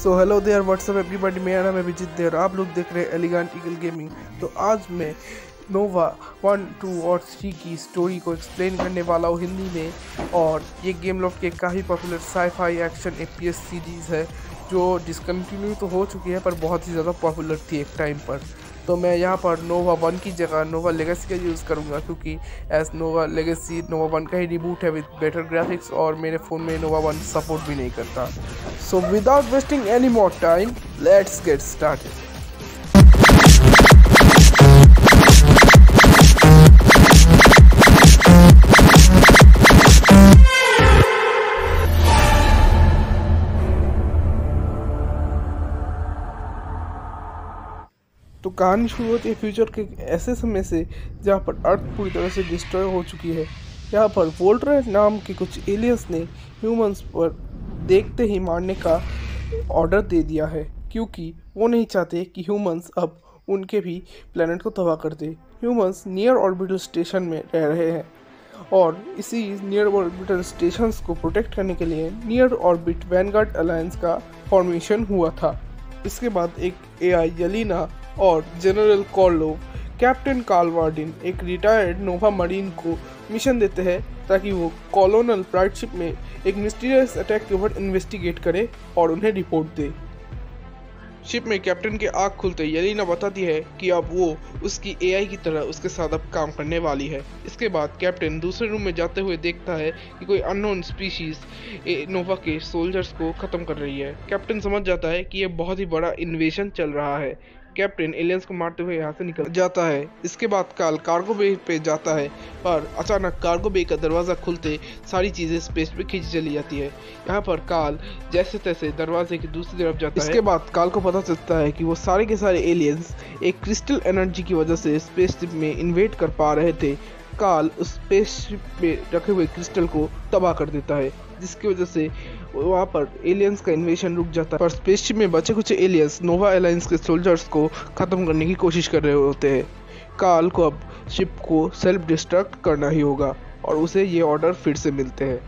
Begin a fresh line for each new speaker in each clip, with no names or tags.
So hello there what's up everybody, मेरा नाम है विजित देर, आप लोग देख रहे हैं एलिगेंट ईगल गेमिंग। तो आज मैं नोवा 1, 2 और 3 की स्टोरी को एक्सप्लेन करने वाला हूँ हिंदी में। और ये गेम लॉफ्ट के काफ़ी popular sci-fi action FPS series है जो डिसकंटिन्यू तो हो चुकी है पर बहुत ही ज़्यादा पॉपुलर थी एक टाइम पर। तो मैं यहाँ पर नोवा 1 की जगह नोवा लेगेसी का यूज़ करूँगा क्योंकि एज नोवा लेगेसी नोवा 1 का ही रिबूट है विद बेटर ग्राफिक्स और मेरे फ़ोन में नोवा 1 सपोर्ट भी नहीं करता। So without wasting any more time, let's get started. तो कहानी शुरू होती है फ्यूचर के ऐसे समय से जहाँ पर अर्थ पूरी तरह से डिस्ट्रॉय हो चुकी है। यहाँ पर वोल्टर नाम के कुछ एलियंस ने ह्यूमंस पर देखते ही मारने का ऑर्डर दे दिया है क्योंकि वो नहीं चाहते कि ह्यूमंस अब उनके भी प्लेनेट को तबाह कर दे। ह्यूमंस नियर ऑर्बिटल स्टेशन में रह रहे हैं और इसी नियर ऑर्बिटल स्टेशंस को प्रोटेक्ट करने के लिए नियर ऑर्बिट वैनगार्ड अलायंस का फॉर्मेशन हुआ था। इसके बाद एक AI येलेना और जनरल कॉर्लोव कैप्टन कार्ल वार्डिन एक रिटायर्ड नोवा मरीन को मिशन देते हैं ताकि वो कॉलोनल प्राइड शिप में एक मिस्टीरियस अटैक के ऊपर इन्वेस्टिगेट करे और उन्हें रिपोर्ट दे। शिप में कैप्टन के आँख खुलते येलेना बताती है कि अब वो उसकी AI की तरह उसके साथ अब काम करने वाली है। इसके बाद कैप्टन दूसरे रूम में जाते हुए देखता है कि कोई अननोन स्पीशीज नोवा के सोल्जर्स को ख़त्म कर रही है। कैप्टन समझ जाता है कि यह बहुत ही बड़ा इन्वेजन चल रहा है। कैप्टन एलियंस को मारते हुए यहाँ से निकल जाता है। इसके बाद काल कार्गो बे पे जाता है पर अचानक कार्गो बे का दरवाज़ा खुलते सारी चीज़ें स्पेस पे खींची चली जाती है। यहाँ पर काल जैसे तैसे दरवाजे की दूसरी तरफ जाता है। इसके बाद काल को पता चलता है कि वो सारे के सारे एलियंस एक क्रिस्टल एनर्जी की वजह से स्पेसशिप में इन्वेड कर पा रहे थे। काल उस स्पेसशिप में रखे हुए क्रिस्टल को तबाह कर देता है जिसकी वजह से वहाँ पर एलियंस का इन्वेशन रुक जाता है। पर स्पेसशिप में बचे कुछ एलियंस नोवा अलायंस के सोल्जर्स को ख़त्म करने की कोशिश कर रहे होते हैं। काल को अब शिप को सेल्फ डिस्ट्रक्ट करना ही होगा और उसे ये ऑर्डर फिर से मिलते हैं।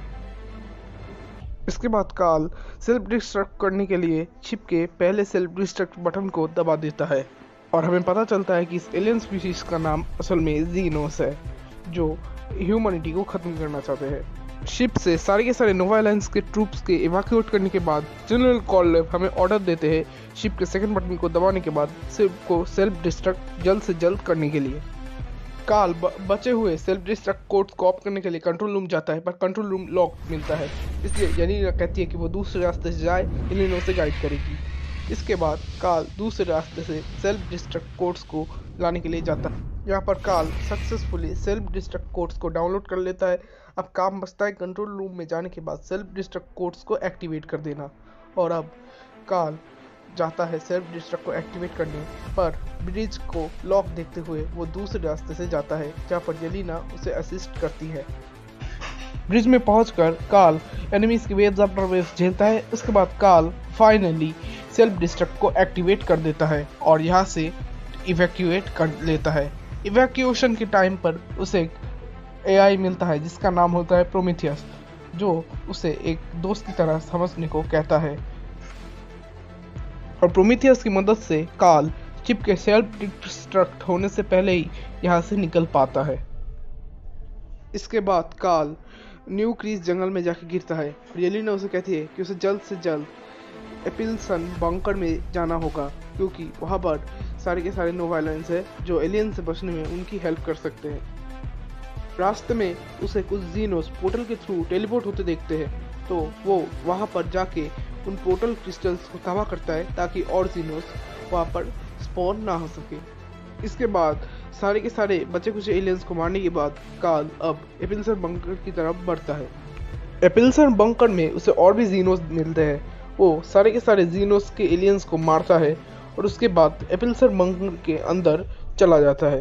इसके बाद काल सेल्फ डिस्ट्रक्ट करने के लिए शिप के पहले सेल्फ डिस्ट्रक्ट बटन को दबा देता है और हमें पता चलता है कि इस एलियन स्पीशीज का नाम असल में जीनोस है जो ह्यूमैनिटी को ख़त्म करना चाहते हैं। शिप से सारे के सारे नोवा अलायंस के ट्रूप्स के इवैक्यूएट करने के बाद जनरल कॉर्लोव हमें ऑर्डर देते हैं शिप के सेकंड बटन को दबाने के बाद शिप को सेल्फ डिस्ट्रक्ट जल्द से जल्द करने के लिए। काल बचे हुए सेल्फ डिस्ट्रक्ट कोड्स को ऑफ करने के लिए कंट्रोल रूम जाता है पर कंट्रोल रूम लॉक मिलता है, इसलिए येलेना कहती है कि वो दूसरे रास्ते से जाए, येलेना उसे गाइड करेगी। इसके बाद काल दूसरे रास्ते से सेल्फ डिस्ट्रक्ट कोड्स को लाने के लिए जाता है। यहाँ पर काल सक्सेसफुली सेल्फ डिस्ट्रक्ट कोड्स को डाउनलोड कर लेता है। अब काम बचता है कंट्रोल रूम में जाने के बाद सेल्फ डिस्ट्रक्ट कोड्स को एक्टिवेट कर देना। और अब काल जाता है सेल्फ डिस्ट्रक्ट को एक्टिवेट करने पर ब्रिज को लॉक देखते हुए वो दूसरे रास्ते से जाता है जहाँ पर येलेना उसे असिस्ट करती है। ब्रिज में पहुंचकर काल एनिमीज की वेव्स आफ्टर वेव्स झेलता है। उसके बाद काल फाइनली सेल्फ डिस्ट्रक्ट को एक्टिवेट कर देता है और यहाँ से इवैक्यूएट कर लेता है। इवैक्यूएशन के टाइम पर उसे AI मिलता है जिसका नाम होता है प्रोमीथियस, जो उसे एक दोस्त की तरह समझने को कहता है और प्रोमीथियस की मदद से काल शिप के सेल्फ डिस्ट्रक्ट होने से पहले ही यहाँ से निकल पाता है। इसके बाद काल न्यू क्रीज जंगल में जाकर गिरता है और येलेना उसे कहती है कि उसे जल्द से जल्द एपिल्सन बंकर में जाना होगा क्योंकि वहाँ पर सारे के सारे नोवा अलायंस है जो एलियन से बचने में उनकी हेल्प कर सकते हैं। रास्ते में उसे कुछ जीनोस पोर्टल के थ्रू टेलीपोर्ट होते देखते हैं तो वो वहाँ पर जाके उन पोर्टल क्रिस्टल्स को तबाह करता है ताकि और जीनोस वहाँ पर स्पॉन ना हो सके। इसके बाद सारे के सारे बचे कुछ एलियंस को मारने के बाद काल अब एपिल्सन बंकर की तरफ बढ़ता है। एपिल्सन बंकर में उसे और भी जीनोस मिलते हैं। वो सारे के सारे जीनोस के एलियंस को मारता है और उसके बाद एपिल्सन बंकर के अंदर चला जाता है।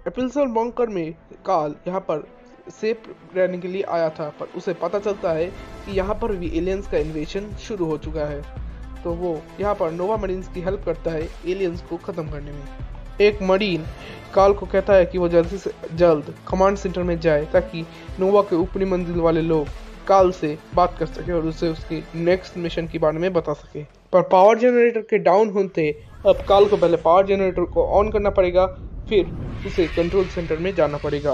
एपिल्सन बंकर में काल यहाँ पर सेफ रहने के लिए आया था पर उसे पता चलता है कि यहाँ पर भी एलियंस का इन्वेजन शुरू हो चुका है तो वो यहाँ पर नोवा मरीन्स की हेल्प करता है एलियंस को ख़त्म करने में। एक मरीन काल को कहता है कि वो जल्द से जल्द कमांड सेंटर में जाए ताकि नोवा के ऊपरी मंजिल वाले लोग काल से बात कर सके और उसे उसकी नेक्स्ट मिशन के बारे में बता सके। पर पावर जनरेटर के डाउन होते अब काल को पहले पावर जनरेटर को ऑन करना पड़ेगा, फिर उसे कंट्रोल सेंटर में जाना पड़ेगा,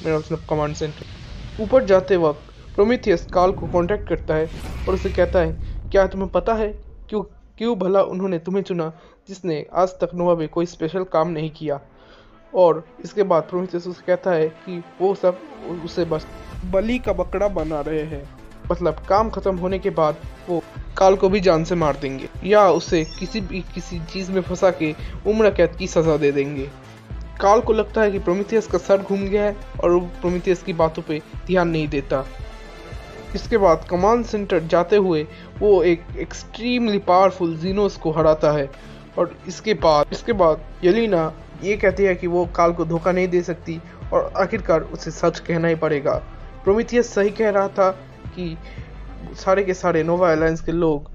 मेरा मतलब कमांड सेंटर। ऊपर जाते वक्त प्रोमीथियस काल को कांटेक्ट करता है और उसे कहता है, क्या तुम्हें पता है क्यों भला उन्होंने तुम्हें चुना, जिसने आज तक नोवा में कोई स्पेशल काम नहीं किया। और इसके बाद प्रोमीथियस उसे कहता है कि वो सब उसे बस बलि का बकरा बना रहे हैं, मतलब काम खत्म होने के बाद वो काल को भी जान से मार देंगे या उसे किसी चीज में फंसा के उम्र कैद की सजा दे देंगे। काल को लगता है कि प्रोमीथियस का सर घूम गया है और वो प्रोमीथियस की बातों पे ध्यान नहीं देता। इसके बाद कमांड सेंटर जाते हुए वो एक एक्सट्रीमली पावरफुल जीनोस को हराता है और इसके बाद येलेना ये कहती है कि वो काल को धोखा नहीं दे सकती और आखिरकार उसे सच कहना ही पड़ेगा। प्रोमीथियस सही कह रहा था कि सारे के सारे नोवा अलायंस के लोग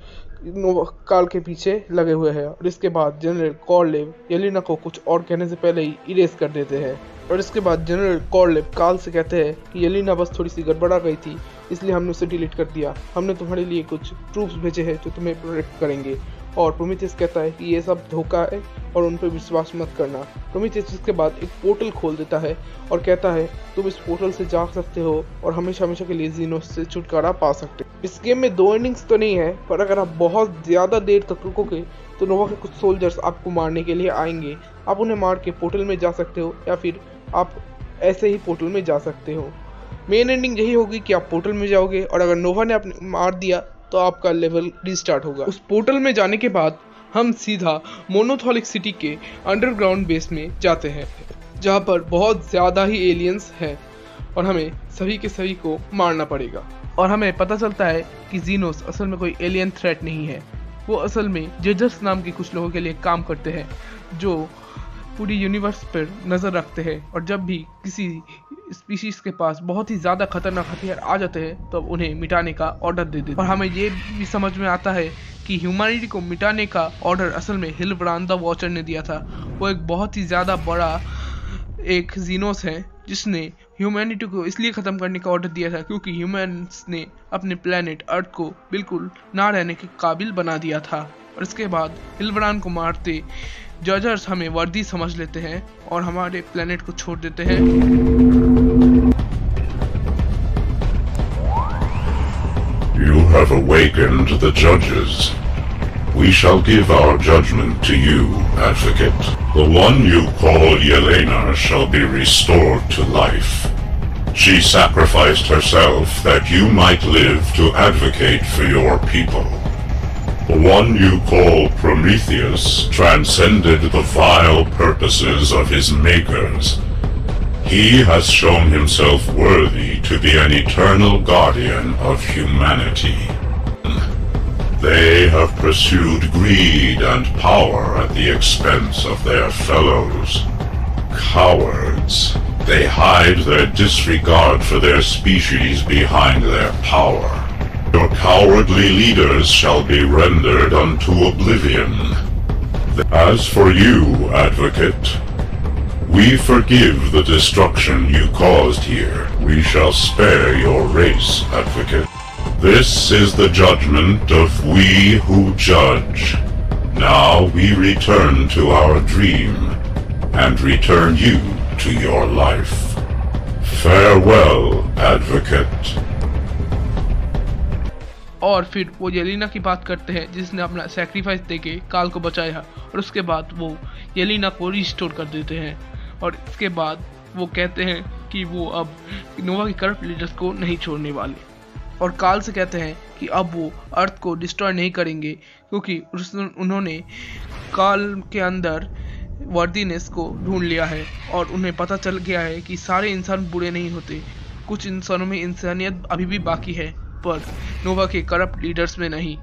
काल के पीछे लगे हुए हैं और इसके बाद जनरल कॉर्लेव येलेना को कुछ और कहने से पहले ही इरेज कर देते हैं। और इसके बाद जनरल कॉर्लेव काल से कहते हैं कि येलेना बस थोड़ी सी गड़बड़ा गई थी, इसलिए हमने उसे डिलीट कर दिया। हमने तुम्हारे लिए कुछ ट्रूप्स भेजे हैं जो तुम्हें प्रोटेक्ट करेंगे। और प्रोमीथियस कहता है कि ये सब धोखा है और उन पर विश्वास मत करना। प्रोमीथियस इसके बाद एक पोर्टल खोल देता है और कहता है तुम इस पोर्टल से जा सकते हो और हमेशा हमेशा के लिए जीनोस से छुटकारा पा सकते हो। इस गेम में 2 एंडिंग्स तो नहीं है, पर अगर आप बहुत ज़्यादा देर तक रुकोगे तो नोवा के कुछ सोल्जर्स आपको मारने के लिए आएंगे। आप उन्हें मार के पोर्टल में जा सकते हो या फिर आप ऐसे ही पोर्टल में जा सकते हो। मेन एंडिंग यही होगी कि आप पोर्टल में जाओगे और अगर नोवा ने आपने मार दिया तो आपका लेवल रीस्टार्ट होगा। उस पोर्टल में जाने के बाद हम सीधा मोनोथोलिक सिटी के अंडरग्राउंड बेस में जाते हैं, जहाँ पर बहुत ज़्यादा ही एलियंस हैं और हमें सभी के सभी को मारना पड़ेगा। और हमें पता चलता है कि जीनोस असल में कोई एलियन थ्रेट नहीं है, वो असल में जेजर्स नाम के कुछ लोगों के लिए काम करते हैं जो पूरी यूनिवर्स पर नज़र रखते हैं और जब भी किसी स्पीशीज के पास बहुत ही ज़्यादा खतरनाक हथियार आ जाते हैं तो उन्हें मिटाने का ऑर्डर दे देते हैं। और हमें ये भी समझ में आता है कि ह्यूमैनिटी को मिटाने का ऑर्डर असल में हिल्ब्रांड द वॉचर ने दिया था। वो एक बहुत ही ज़्यादा बड़ा एक जीनोस है जिसने ह्यूमैनिटी को इसलिए ख़त्म करने का ऑर्डर दिया था क्योंकि ह्यूमन्स ने अपने प्लेनेट अर्थ को बिल्कुल ना रहने के काबिल बना दिया था। और इसके बाद हिल्ब्रांड को मारते जजर्स हमें वर्दी समझ लेते हैं और हमारे प्लेनेट को छोड़ देते हैं।
You have awakened the judges. We shall give our judgment to you, Advocate. The one you call Yelena shall be restored to life. She sacrificed herself that you might live to advocate for your people. The one you call Prometheus transcended the vile purposes of his makers. He has shown himself worthy to be an eternal guardian of humanity. They have pursued greed and power at the expense of their fellows. Cowards. They hide their disregard for their species behind their power. Your cowardly leaders shall be rendered unto oblivion. As for you, Advocate, we forgive the destruction you caused here. We shall spare your race, Advocate. This is the judgment of we who judge. Now we return to our dream and return you to your life. Farewell, Advocate.
और फिर वो Yelena की बात करते हैं जिसने अपना sacrifice देके काल को बचाया और उसके बाद वो येलेना को रिस्टोर कर देते हैं। और इसके बाद वो कहते हैं कि वो अब नोवा के करप्ट लीडर्स को नहीं छोड़ने वाले और काल से कहते हैं कि अब वो अर्थ को डिस्ट्रॉय नहीं करेंगे क्योंकि उन्होंने काल के अंदर वर्दीनेस को ढूंढ लिया है और उन्हें पता चल गया है कि सारे इंसान बुरे नहीं होते, कुछ इंसानों में इंसानियत अभी भी बाकी है पर नोवा के करप्ट लीडर्स में नहीं।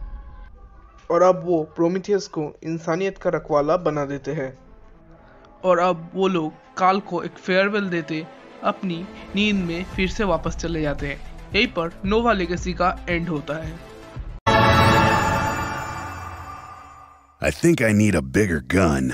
और अब वो प्रोमीथियस को इंसानियत का रखवाला बना देते हैं और अब वो लोग काल को एक फेयरवेल देते अपनी नींद में फिर से वापस चले जाते हैं। यहीं पर नोवा लेगेसी का एंड होता है।
I think I need a bigger gun.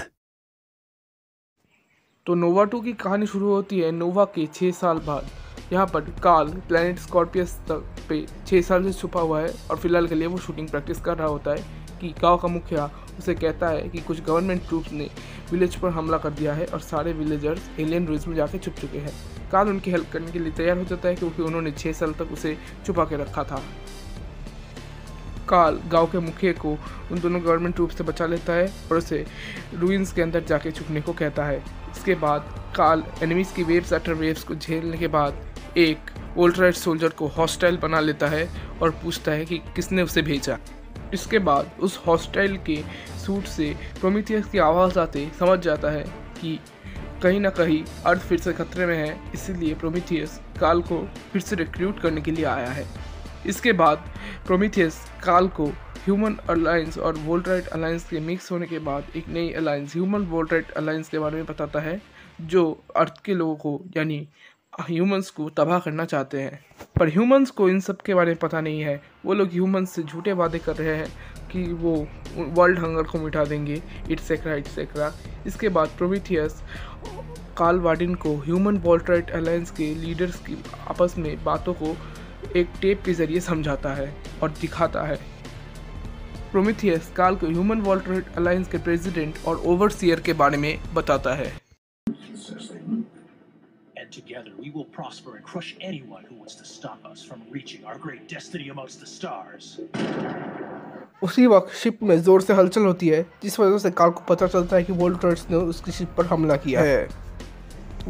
तो नोवा 2 की कहानी शुरू होती है नोवा के 6 साल बाद, यहाँ पर कार्ल प्लैनेट स्कॉर्पियस तक पे 6 साल से छुपा हुआ है और फिलहाल के लिए वो शूटिंग प्रैक्टिस कर रहा होता है कि गांव का मुखिया उसे कहता है कि कुछ गवर्नमेंट ट्रूप्स ने विलेज पर हमला कर दिया है और सारे विलेजर्स एलियन रूइंस में जाके छुप चुके हैं। कार्ल उनकी हेल्प करने के लिए तैयार हो जाता है क्योंकि उन्होंने 6 साल तक उसे छुपा के रखा था। कार्ल गांव के मुखिया को उन दोनों गवर्नमेंट ट्रूप से बचा लेता है और उसे रूइंस के अंदर जाके छुपने को कहता है। इसके बाद कार्ल एनिमीज की वेव्स आफ्टर वेव्स को झेलने के बाद एक वोल्ट्राइट सोल्जर को हॉस्टाइल बना लेता है और पूछता है कि किसने उसे भेजा। इसके बाद उस हॉस्टाइल के सूट से प्रोमीथियस की आवाज़ आते समझ जाता है कि कहीं ना कहीं अर्थ फिर से खतरे में है, इसीलिए प्रोमीथियस कार्ल को फिर से रिक्रूट करने के लिए आया है। इसके बाद प्रोमीथियस कार्ल को ह्यूमन अलायंस और वोल्ट्राइट अलायंस के मिक्स होने के बाद एक नई अलायंस ह्यूमन वोल्ट्राइट अलायंस के बारे में बताता है, जो अर्थ के लोगों को यानी ह्यूमंस को तबाह करना चाहते हैं। पर ह्यूमंस को इन सब के बारे में पता नहीं है। वो लोग ह्यूमंस से झूठे वादे कर रहे हैं कि वो वर्ल्ड हंगर को मिटा देंगे, इट्सेट्रा इट्सेट्रा। इसके बाद प्रोमीथियस कार्ल वार्डन को ह्यूमन वोल्ट्राइट अलायंस के लीडर्स की आपस में बातों को एक टेप के जरिए समझाता है और दिखाता है। प्रोमीथियस कार्ल को ह्यूमन वोल्ट्राइट अलायंस के प्रेसिडेंट और ओवरसियर के बारे में बताता है।
Together we will prosper and crush anyone who wants to stop us from reaching our great destiny amongst the stars.
उसी वक्त शिप में जोर से हलचल होती है, जिस वजह से कार्ल को पता चलता है कि वोल्ट्राइट्स ने उसकी शिप पर हमला किया है।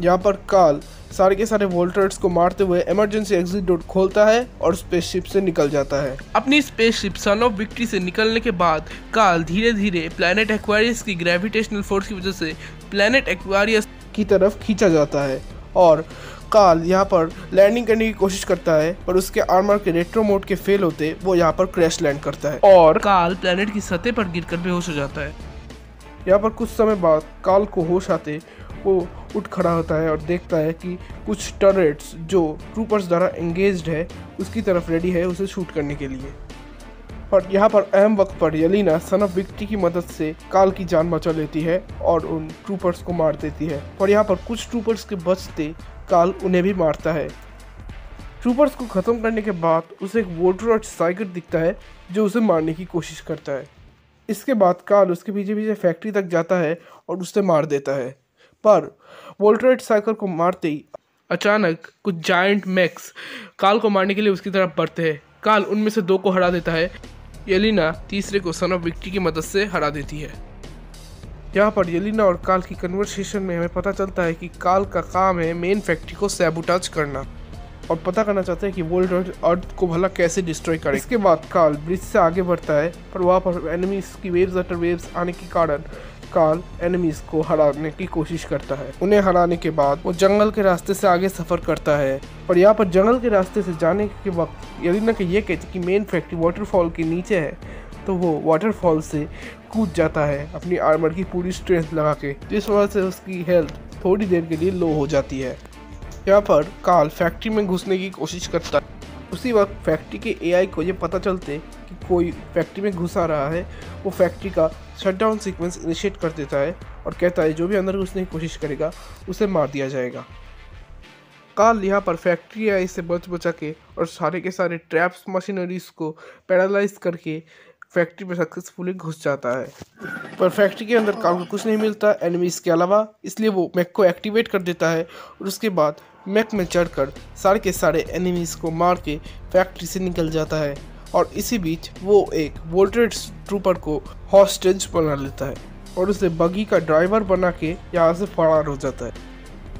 यहाँ पर कार्ल सारे के सारे वोल्ट्राइट्स को मारते हुए इमरजेंसी एग्जिट डोर खोलता है और स्पेसशिप से निकल जाता है। अपनी स्पेसशिप सन ऑफ विक्ट्री से निकलने के बाद कार्ल धीरे धीरे प्लैनेट एक्वारियस की ग्रेविटेशनल फोर्स की वजह से प्लैनेट एक्वारियस की तरफ खींचा जाता है और कार्ल यहाँ पर लैंडिंग करने की कोशिश करता है, पर उसके आर्मर के रेट्रो मोड के फेल होते वो यहाँ पर क्रैश लैंड करता है और कार्ल प्लैनेट की सतह पर गिरकर बेहोश हो जाता है। यहाँ पर कुछ समय बाद कार्ल को होश आते वो उठ खड़ा होता है और देखता है कि कुछ टर्रेट्स जो ट्रूपर्स द्वारा एंगेज्ड है उसकी तरफ रेडी है उसे शूट करने के लिए। पर यहाँ पर अहम वक्त पर येलेना सन ऑफ विक्ट्री की मदद से कार्ल की जान बचा लेती है और उन ट्रूपर्स को मार देती है। और यहाँ पर कुछ ट्रूपर्स के बचते कार्ल उन्हें भी मारता है। ट्रूपर्स को ख़त्म करने के बाद उसे एक वोल्ट्राइट साइकिल दिखता है जो उसे मारने की कोशिश करता है। इसके बाद कार्ल उसके पीछे पीछे फैक्ट्री तक जाता है और उसे मार देता है। पर वोल्ट्राइट साइकिल को मारते ही अचानक कुछ जायंट मैक्स कार्ल को मारने के लिए उसकी तरफ बढ़ते हैं। कार्ल उनमें से 2 को हरा देता है। येलेना तीसरे को सन ऑफ विक्ट्री की मदद से हरा देती है। यहाँ पर येलेना और कार्ल की कन्वर्सेशन में हमें पता चलता है कि कार्ल का काम है मेन फैक्ट्री को सैबोटाज करना और पता करना चाहते हैं कि वर्ल्ड अर्थ को भला कैसे डिस्ट्रॉय करे। इसके बाद कार्ल ब्रिज से आगे बढ़ता है, पर वहाँ पर एनिमीज की वेव्स आफ्टर वेव्स आने के कारण कार्ल एनिमीज को हराने की कोशिश करता है। उन्हें हराने के बाद वो जंगल के रास्ते से आगे सफर करता है। पर यहाँ पर जंगल के रास्ते से जाने के वक्त येलेना के ये कहती कि मेन फैक्ट्री वाटरफॉल के नीचे है, तो वो वाटरफॉल से कूद जाता है अपनी आर्मर की पूरी स्ट्रेंथ लगा के, जिस वजह से उसकी हेल्थ थोड़ी देर के लिए लो हो जाती है। यहाँ पर कार्ल फैक्ट्री में घुसने की कोशिश करता है। उसी वक्त फैक्ट्री के एआई को ये पता चलते कि कोई फैक्ट्री में घुस आ रहा है, वो फैक्ट्री का शटडाउन सीक्वेंस इनिशिएट कर देता है और कहता है जो भी अंदर घुसने की कोशिश करेगा उसे मार दिया जाएगा। कार्ल यहाँ पर फैक्ट्री एआई से बचा के और सारे के सारे ट्रैप्स मशीनरीज को पैरालाइज करके फैक्ट्री में सक्सेसफुली घुस जाता है। पर फैक्ट्री के अंदर कार्ल को कुछ नहीं मिलता एनिमीज के अलावा, इसलिए वो मैक को एक्टिवेट कर देता है और उसके बाद मैक में चढ़कर सारे के सारे एनिमीज को मार के फैक्ट्री से निकल जाता है। और इसी बीच वो एक वोल्ट्राइट ट्रूपर को हॉस्टेज बना लेता है और उसे बगी का ड्राइवर बना के यहाँ से फरार हो जाता है।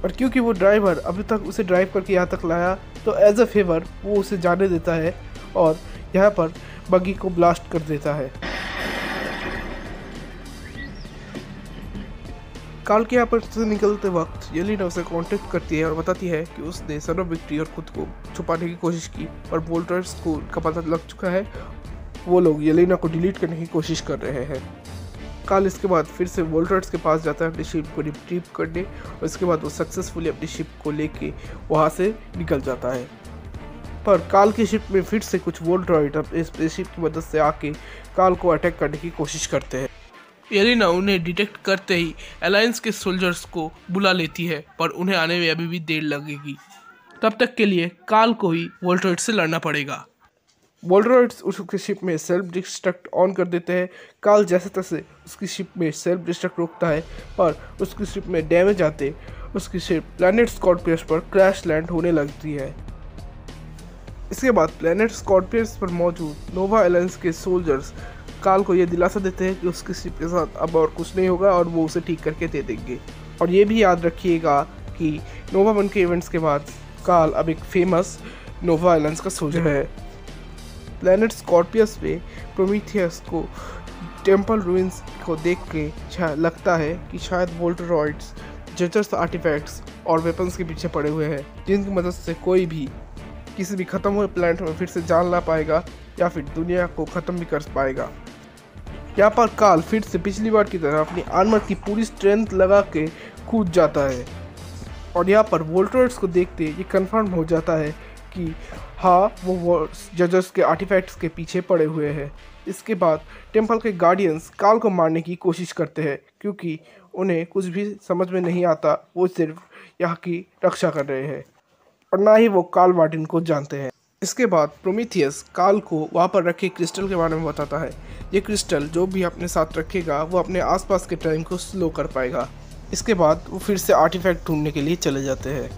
और क्योंकि वो ड्राइवर अभी तक उसे ड्राइव करके यहाँ तक लाया, तो एज अ फेवर वो उसे जाने देता है और यहाँ पर बगी को ब्लास्ट कर देता है। कार्ल के यहाँ पर से निकलते वक्त येलेना उसे कांटेक्ट करती है और बताती है कि उसने सन ऑफ विक्ट्री और खुद को छुपाने की कोशिश की, पर वोल्ट्राइट्स को का पता लग चुका है। वो लोग येलेना को डिलीट करने की कोशिश कर रहे हैं। कार्ल इसके बाद फिर से वोल्ट्राइट्स के पास जाता है अपनी शिप को रिट्रीव करने और इसके बाद वो सक्सेसफुली अपनी शिप को लेके वहाँ से निकल जाता है। पर कार्ल की शिप में फिर से कुछ वोल्ट्राइट अपने स्पेसशिप की मदद से आके कार्ल को अटैक करने की कोशिश करते हैं। येलेना उन्हें डिटेक्ट करते ही अलायंस के सोल्जर्स को बुला लेती है, पर उन्हें आने में अभी भी देर लगेगी। तब तक के लिए काल को ही वोल्ट्रॉइड से लड़ना पड़ेगा। वोल्ट्रॉइड्स उसके शिप में सेल्फ डिस्ट्रक्ट ऑन कर देते हैं। काल जैसे तैसे उसकी शिप में सेल्फ डिस्ट्रक्ट रोकता है और उसकी शिप में डैमेज आते उसकी शिप प्लैनेट स्कॉर्पियस पर क्रैश लैंड होने लगती है। इसके बाद प्लैनेट स्कॉर्पियस पर मौजूद नोवा अलायंस के सोल्जर्स काल को यह दिलासा देते हैं कि उसकी शिप के साथ अब और कुछ नहीं होगा और वो उसे ठीक करके दे देंगे। और ये भी याद रखिएगा कि नोवा 1 के इवेंट्स के बाद काल अब एक फेमस नोवा अलायंस का सोल्जर है। प्लैनेट स्कॉर्पियस पे प्रोमीथियस को टेम्पल रूइंस को देख के लगता है कि शायद वोल्ट्रॉइड्स जजर्स आर्टिफैक्ट्स और वेपन्स के पीछे पड़े हुए हैं, जिनकी मदद से कोई भी किसी भी ख़त्म हुए प्लैनेट में फिर से जान ला पाएगा या फिर दुनिया को ख़त्म भी कर पाएगा। यहाँ पर काल फिर से पिछली बार की तरह अपनी आर्मर की पूरी स्ट्रेंथ लगा के कूद जाता है और यहाँ पर वोल्ट्रॉइड्स को देखते ये कंफर्म हो जाता है कि हाँ वो जजर्स के आर्टिफैक्ट्स के पीछे पड़े हुए हैं। इसके बाद टेम्पल के गार्डियंस काल को मारने की कोशिश करते हैं क्योंकि उन्हें कुछ भी समझ में नहीं आता, वो सिर्फ यहाँ की रक्षा कर रहे हैं और ना ही वो काल मार्टिन को जानते हैं। इसके बाद प्रोमीथियस काल को वहाँ पर रखे क्रिस्टल के बारे में बताता है। ये क्रिस्टल जो भी अपने साथ रखेगा वो अपने आसपास के टाइम को स्लो कर पाएगा। इसके बाद वो फिर से आर्टिफैक्ट ढूंढने के लिए चले जाते हैं,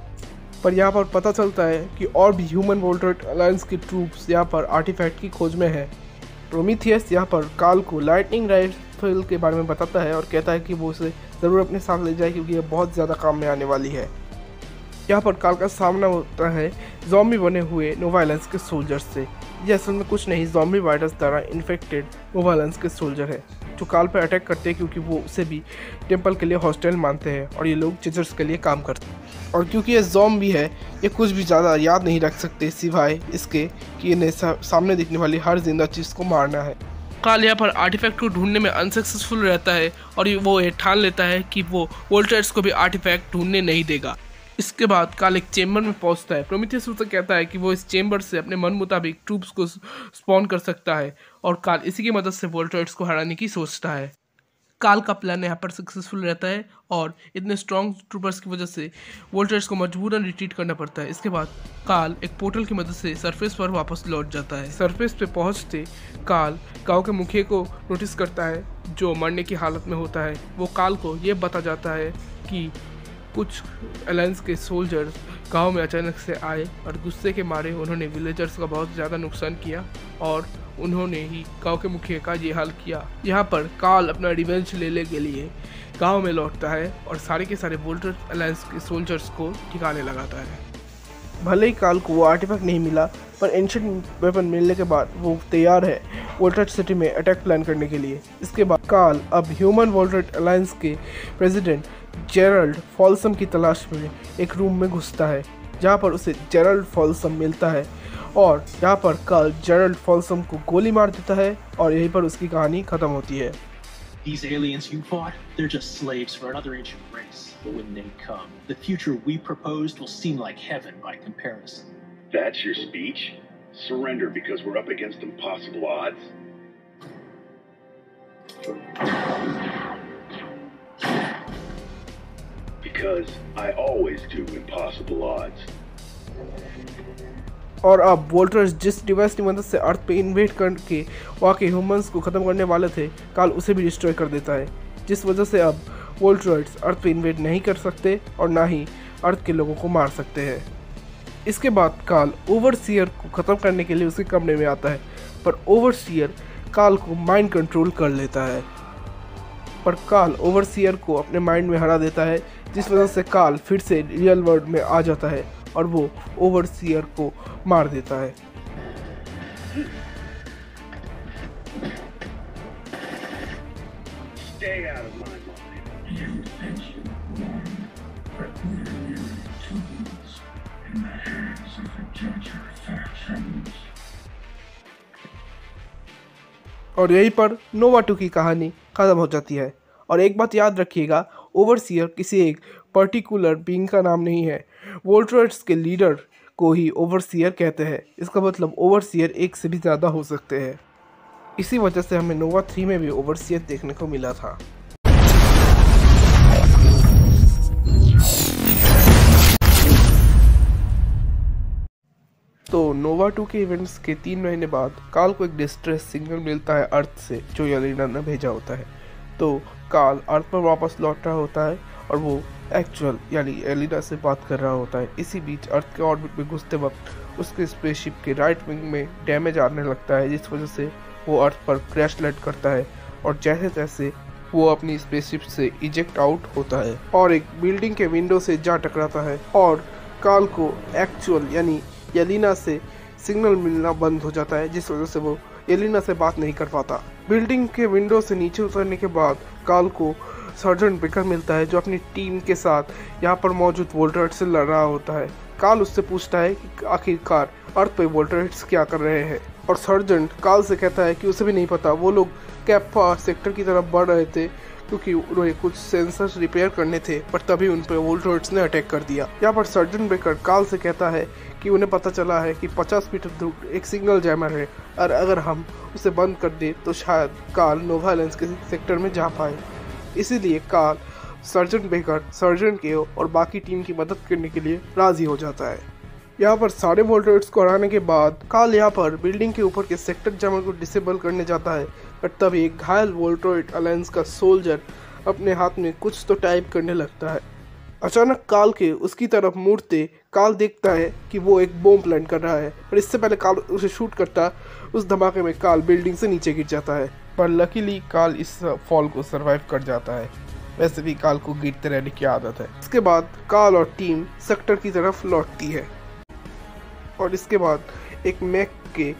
पर यहाँ पर पता चलता है कि और भी ह्यूमन वोल्ट्रॉइड अलायंस की ट्रूप्स यहाँ पर आर्टिफैक्ट की खोज में है। प्रोमीथियस यहाँ पर काल को लाइटनिंग राइफल के बारे में बताता है और कहता है कि वो उसे ज़रूर अपने साथ ले जाए क्योंकि ये बहुत ज़्यादा काम में आने वाली है। यहाँ पर काल का सामना होता है ज़ॉम्बी बने हुए नोवा अलायंस के सोल्जर्स से। ये असल में कुछ नहीं, ज़ॉम्बी वायरस द्वारा इन्फेक्टेड नोवा अलायंस के सोल्जर है जो काल पर अटैक करते हैं क्योंकि वो उसे भी टेम्पल के लिए हॉस्टाइल मानते हैं और ये लोग जजर्स के लिए काम करते हैं। और क्योंकि ये ज़ॉम्बी है ये कुछ भी ज़्यादा याद नहीं रख सकते सिवाय इसके कि इन्हें सामने दिखने वाली हर जिंदा चीज़ को मारना है। काल यहाँ पर आर्टिफैक्ट को ढूंढने में अनसक्सेसफुल रहता है और वो ये ठान लेता है कि वो वोल्ट्रॉइड्स को भी आर्टिफैक्ट ढूंढने नहीं देगा। इसके बाद काल एक चेम्बर में पहुंचता है। प्रोमीथियस उसे कहता है कि वो इस चेम्बर से अपने मन मुताबिक ट्रूप्स को स्पॉन कर सकता है और काल इसी की मदद से वोल्ट्रॉइड्स को हराने की सोचता है। काल का प्लान यहाँ पर सक्सेसफुल रहता है और इतने स्ट्रॉन्ग ट्रूपर्स की वजह से वोल्ट्रॉइड्स को मजबूरन रिट्रीट करना पड़ता है। इसके बाद काल एक पोर्टल की मदद से सरफेस पर वापस लौट जाता है। सरफेस पे पहुँचते काल गाँव के मुखिया को नोटिस करता है जो मरने की हालत में होता है। वो काल को ये बता जाता है कि कुछ अलायंस के सोल्जर्स गांव में अचानक से आए और गुस्से के मारे उन्होंने विलेजर्स का बहुत ज़्यादा नुकसान किया और उन्होंने ही गांव के मुखिया का ये हाल किया। यहाँ पर काल अपना रिवेंज लेने के लिए गांव में लौटता है और सारे के सारे वोल्ट्रॉइड अलायंस के सोल्जर्स को ठिकाने लगाता है। भले ही काल को वो आर्टिफैक्ट नहीं मिला पर एंशिएंट वेपन मिलने के बाद वो तैयार है वोल्ट्रॉइड सिटी में अटैक प्लान करने के लिए। इसके बाद काल अब ह्यूमन वोल्ट्रॉइड अलायंस के प्रेसिडेंट जेरल्ड फॉल्सम की तलाश में एक रूम में घुसता है जहाँ पर उसे जेरल्ड फॉल्सम मिलता है और यहाँ पर काल जेरल्ड फॉल्सम को गोली मार देता है और यहीं पर उसकी कहानी खत्म होती है।
These aliens you fought, they're just slaves for another ancient race. But when they come, the future we proposed will seem like heaven by comparison.
That's your speech? Surrender because we're up against impossible odds? Because I always do impossible odds.
और अब वोल्ट्रॉइड्स जिस device की मदद से अर्थ पे invade करके वहाँ के ह्यूमंस को ख़त्म करने वाले थे काल उसे भी डिस्ट्रॉय कर देता है, जिस वजह से अब वोल्ट्रॉइड्स अर्थ पे इन्वेड नहीं कर सकते और ना ही अर्थ के लोगों को मार सकते हैं। इसके बाद काल ओवरसीयर को ख़त्म करने के लिए उसके कमरे में आता है पर ओवरसीयर काल को माइंड कंट्रोल कर लेता है। पर काल ओवरसीयर को अपने माइंड में हरा देता है जिस वजह से काल फिर से रियल वर्ल्ड में आ जाता है और वो ओवरसीयर को मार देता है। और यहीं पर नोवा 2 की कहानी खत्म हो जाती है। और एक बात याद रखिएगा, ओवरसीयर किसी एक पर्टिकुलर बीइंग का नाम नहीं है, वोल्ट्रॉइड्स के लीडर को ही ओवरसीयर कहते हैं। इसका मतलब ओवरसीयर एक से भी ज़्यादा हो सकते हैं। इसी वजह से हमें नोवा 3 में भी ओवरसीयर देखने को मिला था। तो नोवा 2 के इवेंट्स के 3 महीने बाद काल को एक डिस्ट्रेस सिग्नल मिलता है अर्थ से, जो येलेना ने भेजा होता है। तो काल अर्थ पर वापस लौट रहा होता है और वो एक्चुअल यानी येलेना से बात कर रहा होता है। इसी बीच अर्थ के ऑर्बिट में घुसते वक्त उसके स्पेसशिप के राइट विंग में डैमेज आने लगता है, जिस वजह से वो अर्थ पर क्रैश लैंड करता है और जैसे तैसे वो अपनी स्पेसशिप से इजेक्ट आउट होता है और एक बिल्डिंग के विंडो से जा टकराता है और काल को एक्चुअल यानी येलेना से सिग्नल मिलना बंद हो जाता है, जिस वजह से वो येलेना से बात नहीं कर पाता। बिल्डिंग के विंडो से नीचे उतरने के बाद काल को सर्जेंट बेकर मिलता है, जो अपनी टीम के साथ यहाँ पर मौजूद वोल्टरेट्स से लड़ रहा होता है। काल उससे पूछता है कि आखिरकार अर्थ पे वोल्टरेट्स क्या कर रहे हैं और सर्जेंट काल से कहता है कि उसे भी नहीं पता। वो लोग कैप्पा सेक्टर की तरफ बढ़ रहे थे क्योंकि उन्हें कुछ सेंसर्स रिपेयर करने थे, पर तभी उन पर वोल्टरेट्स ने अटैक कर दिया। यहाँ पर सर्जेंट बेकर काल से कहता है कि उन्हें पता चला है कि 50 मीटर दूर एक सिग्नल जैमर है और अगर हम उसे बंद कर दें तो शायद काल नोवा एलायंस के सेक्टर में जा पाए। इसीलिए काल सर्जेंट बेकर, सर्जेंट केओ और बाकी टीम की मदद करने के लिए राजी हो जाता है। यहाँ पर सारे वोल्टरेट्स को हराने के बाद काल यहाँ पर बिल्डिंग के ऊपर के सेक्टर जैमर को डिसेबल करने जाता है, पर तभी एक घायल वोल्टरेट अलायंस का सोल्जर अपने हाथ में कुछ तो टाइप करने लगता है। अचानक काल के उसकी तरफ मुड़ते काल देखता है कि वो एक बॉम्ब प्लांट कर रहा है, पर इससे पहले काल उसे शूट करता उस धमाके में काल बिल्डिंग से नीचे गिर जाता है, पर लकीली काल इस फॉल को सरवाइव कर जाता है। वैसे भी काल को गिरते रहने की आदत है। इसके बाद काल और टीम सेक्टर की तरफ लौटती है और इसके बाद एक मैक के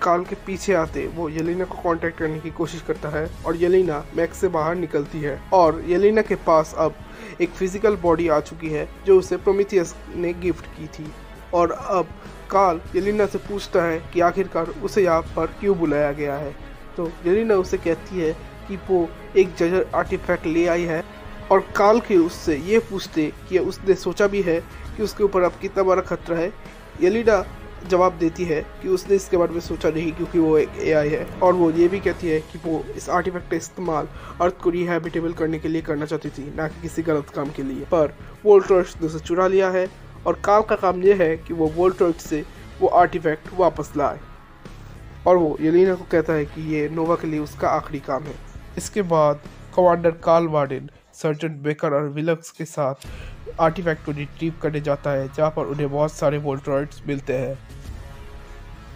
काल के पीछे आते वो येलेना को कांटेक्ट करने की कोशिश करता है और येलेना मैक से बाहर निकलती है और येलेना के पास अब एक फिजिकल बॉडी आ चुकी है जो उसे प्रोमीथियस ने गिफ्ट की थी। और अब काल येलेना से पूछता है कि आखिरकार उसे यहाँ पर क्यों बुलाया गया है। तो येलेना उसे कहती है कि वो एक जजर आर्टिफैक्ट ले आई है और काल के उससे ये पूछते कि उसने सोचा भी है कि उसके ऊपर अब कितना बड़ा खतरा है। येलेना जवाब देती है कि उसने इसके बारे में सोचा नहीं क्योंकि वो एक एआई है, और वो ये भी कहती है कि वो इस आर्टिफैक्ट का इस्तेमाल अर्थ को रिहैबिटेबल करने के लिए करना चाहती थी, ना कि किसी गलत काम के लिए। पर वोल्टरेट्स ने उसे चुरा लिया है और काल का काम ये है कि वो वोल्टरेट्स से वो आर्टिफैक्ट वापस लाए और वो येलेना को कहता है कि ये नोवा के लिए उसका आखिरी काम है। इसके बाद commander Carl Warden sergeant Baker और विलक्स के साथ आर्टिफैक्ट को रिट्रीव करने जाता है, जहाँ पर उन्हें बहुत सारे वोल्टरेट्स मिलते हैं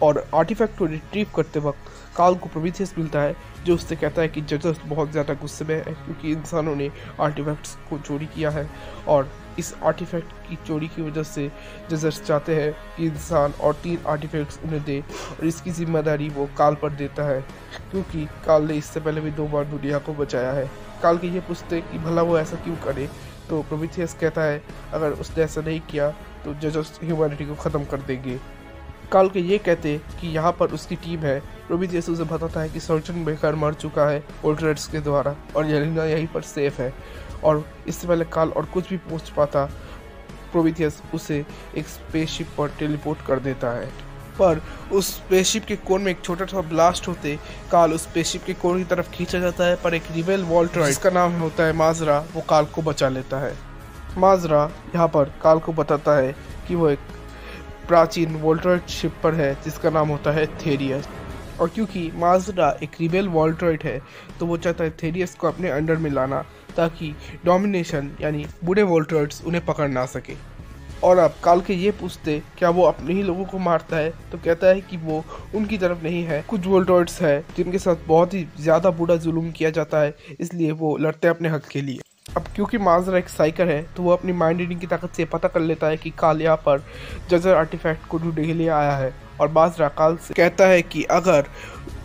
और आर्टिफैक्ट को रिट्रीव करते वक्त काल को प्रोमीथियस मिलता है, जो उससे कहता है कि जजर्स बहुत ज़्यादा गुस्से में है क्योंकि इंसानों ने आर्टिफैक्ट्स को चोरी किया है और इस आर्टिफैक्ट की चोरी की वजह से जजर्स चाहते हैं कि इंसान और 3 आर्टिफैक्ट्स उन्हें दे और इसकी जिम्मेदारी वो काल पर देता है क्योंकि काल ने इससे पहले भी 2 बार दुनिया को बचाया है। काल के ये पूछते कि भला वो ऐसा क्यों करे, तो प्रोमीथियस कहता है अगर उसने ऐसा नहीं किया तो जजर्स ह्यूमैनिटी को ख़त्म कर देंगे। काल के ये कहते कि यहाँ पर उसकी टीम है। प्रोमीथियस उसे बताता है कि सर्जेंट बेकर मर चुका है वोल्टरेट्स के द्वारा और येलेना यहीं पर सेफ है, और इससे पहले काल और कुछ भी पहुँच पाता प्रोमीथियस उसे एक स्पेसशिप पर टेलीपोर्ट कर देता है। पर उस स्पेसशिप के कोन में एक छोटा सा ब्लास्ट होते काल उस स्पेसशिप के कोन की तरफ खींचा जाता है, पर एक रिबेल वोल्टरेट जिसका नाम होता है माजरा वो काल को बचा लेता है। माजरा यहाँ पर काल को बताता है कि वो एक प्राचीन वोल्टरेट शिप पर है जिसका नाम होता है थेरियस, और क्योंकि माजरा एक रिबेल वोल्टरेट है तो वो चाहता है थेरियस को अपने अंडर में लाना ताकि डोमिनेशन यानी बूढ़े वोल्टरेट्स उन्हें पकड़ ना सके। और अब काल के ये पूछते क्या वो अपने ही लोगों को मारता है, तो कहता है कि वो उनकी तरफ नहीं है, कुछ वोल्टरेट्स है जिनके साथ बहुत ही ज़्यादा बुरा जुल्म किया जाता है, इसलिए वो लड़ते हैं अपने हक के लिए। अब क्योंकि माजरा एक साइकर है तो वो अपनी माइंड रीडिंग की ताकत से पता कर लेता है कि काल यहाँ पर जजर आर्टिफैक्ट को ढूंढने के लिए आया है, और माजरा काल से कहता है कि अगर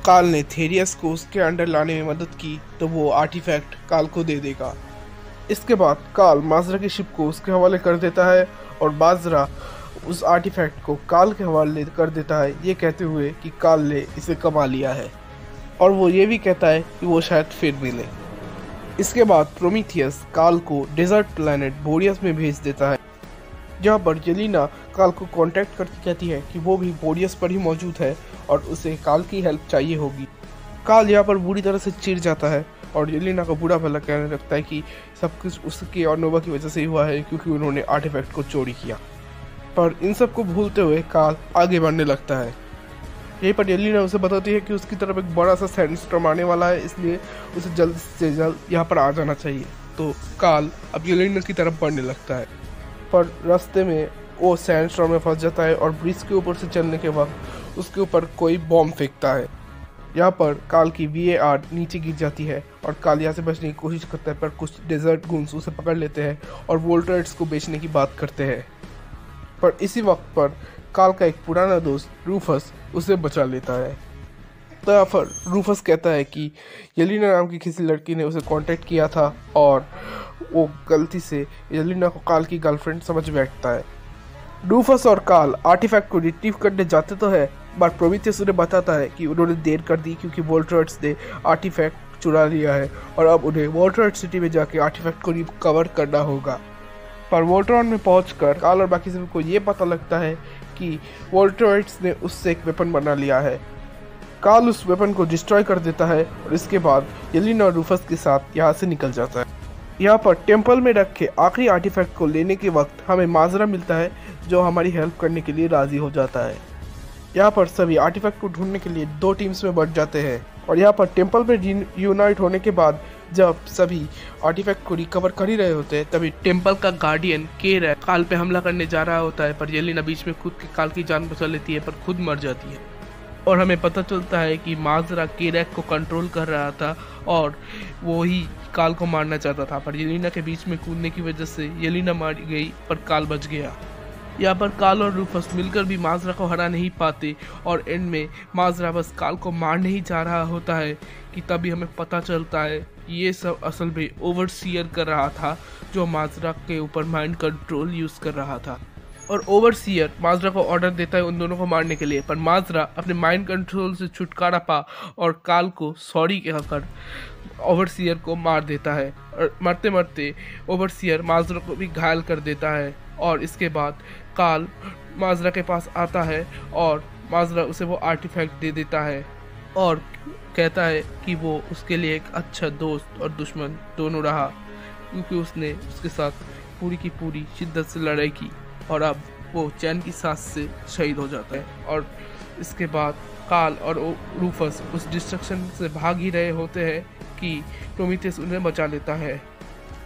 काल ने थेरियस को उसके अंडर लाने में मदद की तो वो आर्टिफैक्ट काल को दे देगा। इसके बाद काल माजरा की शिप को उसके हवाले कर देता है और माजरा उस आर्टिफैक्ट को काल के हवाले कर देता है, ये कहते हुए कि काल ने इसे कमा लिया है, और वो ये भी कहता है कि वो शायद फिर मिले। इसके बाद प्रोमीथियस काल को डेजर्ट प्लैनेट बोरियस में भेज देता है, जहाँ पर येलेना काल को कांटेक्ट करती कहती है कि वो भी बोरियस पर ही मौजूद है और उसे काल की हेल्प चाहिए होगी। काल यहाँ पर बुरी तरह से चिढ़ जाता है और येलेना का बुरा भला कहने लगता है कि सब कुछ उसके और नोवा की वजह से ही हुआ है क्योंकि उन्होंने आर्टिफैक्ट को चोरी किया। पर इन सब को भूलते हुए काल आगे बढ़ने लगता है। यहीं पर येलेना उसे बताती है कि उसकी तरफ एक बड़ा सा सैंडस्टॉर्म आने वाला है, इसलिए उसे जल्द से जल्द यहाँ पर आ जाना चाहिए। तो काल अब येलेना की तरफ बढ़ने लगता है, पर रास्ते में वो सैंडस्टॉर्म में फंस जाता है और ब्रिज के ऊपर से चलने के वक्त उसके ऊपर कोई बॉम्ब फेंकता है। यहाँ पर काल की VAR नीचे गिर जाती है और काल यहाँ से बचने की कोशिश करता है, पर कुछ डेजर्ट गूंस उसे पकड़ लेते हैं और वोल्ट्रॉइड्स को बेचने की बात करते हैं। पर इसी वक्त पर काल का एक पुराना दोस्त रूफस उसे बचा लेता है। तो यहाँ पर रूफस कहता है कि येलेना नाम की किसी लड़की ने उसे कांटेक्ट किया था और वो गलती से येलेना को काल की गर्लफ्रेंड समझ बैठता है। रूफस और काल आर्टिफैक्ट को रिट्रीव करने जाते तो है, बट प्रोमीथियस उन्हें बताता है कि उन्होंने देर कर दी क्योंकि वोल्ट्रॉइड्स ने आर्टिफैक्ट चुरा लिया है और अब उन्हें वोल्ट्रॉइड सिटी में जाके आर्टिफैक्ट को रिकवर करना होगा। पर वोल्ट्रॉन में पहुंचकर काल और बाकी सभी को ये पता लगता है कि वोल्ट्रॉइड्स ने उससे एक वेपन बना लिया है। काल उस वेपन को डिस्ट्रॉय कर देता है और इसके बाद येलेना और रूफस के साथ यहाँ से निकल जाता है। यहाँ पर टेम्पल में रखे आखिरी आर्टिफैक्ट को लेने के वक्त हमें माजरा मिलता है, जो हमारी हेल्प करने के लिए राजी हो जाता है। यहाँ पर सभी आर्टिफैक्ट को ढूंढने के लिए 2 टीम्स में बंट जाते हैं और यहाँ पर टेम्पल में यूनाइट होने के बाद जब सभी आर्टिफैक्ट को रिकवर कर ही रहे होते हैं, तभी टेम्पल का गार्डियन केरैक काल पे हमला करने जा रहा होता है, पर येलेना बीच में खुद के काल की जान बचा लेती है, पर खुद मर जाती है। और हमें पता चलता है कि माजरा केरैक को कंट्रोल कर रहा था और वो ही काल को मारना चाहता था, पर येलेना के बीच में कूदने की वजह से येलेना मार गई पर काल बच गया। यहाँ पर काल और रूफस मिलकर भी माजरा को हरा नहीं पाते और एंड में माजरा बस काल को मारने ही जा रहा होता है कि तभी हमें पता चलता है ये सब असल में ओवरसीयर कर रहा था, जो माजरा के ऊपर माइंड कंट्रोल यूज़ कर रहा था। और ओवरसीयर माजरा को ऑर्डर देता है उन दोनों को मारने के लिए, पर माजरा अपने माइंड कंट्रोल से छुटकारा पा और काल को सॉरी कहकर ओवरसीयर को मार देता है। और मरते मरते ओवरसीयर माजरा को भी घायल कर देता है और इसके बाद काल माजरा के पास आता है और माजरा उसे वो आर्टिफैक्ट दे देता है और कहता है कि वो उसके लिए एक अच्छा दोस्त और दुश्मन दोनों रहा, क्योंकि उसने उसके साथ पूरी की पूरी शिद्दत से लड़ाई की और अब वो चैन की सांस से शहीद हो जाता है। और इसके बाद काल और रूफस उस डिस्ट्रक्शन से भाग ही रहे होते हैं कि प्रोमीथियस उन्हें बचा लेता है।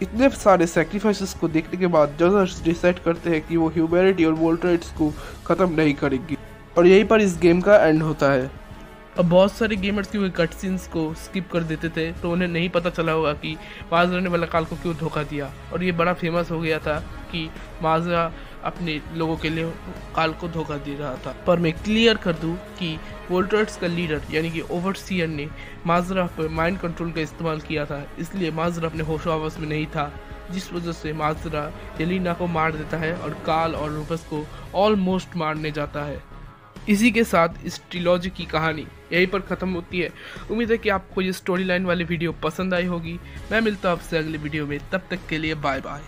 इतने सारे सैक्रिफाइसेस को देखने के बाद जजर्स डिसाइड करते हैं कि वो ह्यूमैनिटी और वोल्ट्रॉइड्स को ख़त्म नहीं करेंगी और यहीं पर इस गेम का एंड होता है। अब बहुत सारे गेमर्स की कट सीन्स को स्किप कर देते थे, तो उन्हें नहीं पता चला होगा कि माजरा ने वाला काल को क्यों धोखा दिया, और ये बड़ा फेमस हो गया था कि माजरा अपने लोगों के लिए काल को धोखा दे रहा था। पर मैं क्लियर कर दूं कि वोल्ट्रॉइड्स का लीडर यानी कि ओवरसीयर ने माजरा पर माइंड कंट्रोल का इस्तेमाल किया था, इसलिए माजरा अपने होशो-हवस में नहीं था, जिस वजह से माजरा येलेना को मार देता है और काल और रूफस को ऑलमोस्ट मारने जाता है। इसी के साथ इस ट्रिलॉजी की कहानी यहीं पर ख़त्म होती है। उम्मीद है कि आपको ये स्टोरी लाइन वाली वीडियो पसंद आई होगी। मैं मिलता हूँ आपसे अगले वीडियो में, तब तक के लिए बाय बाय।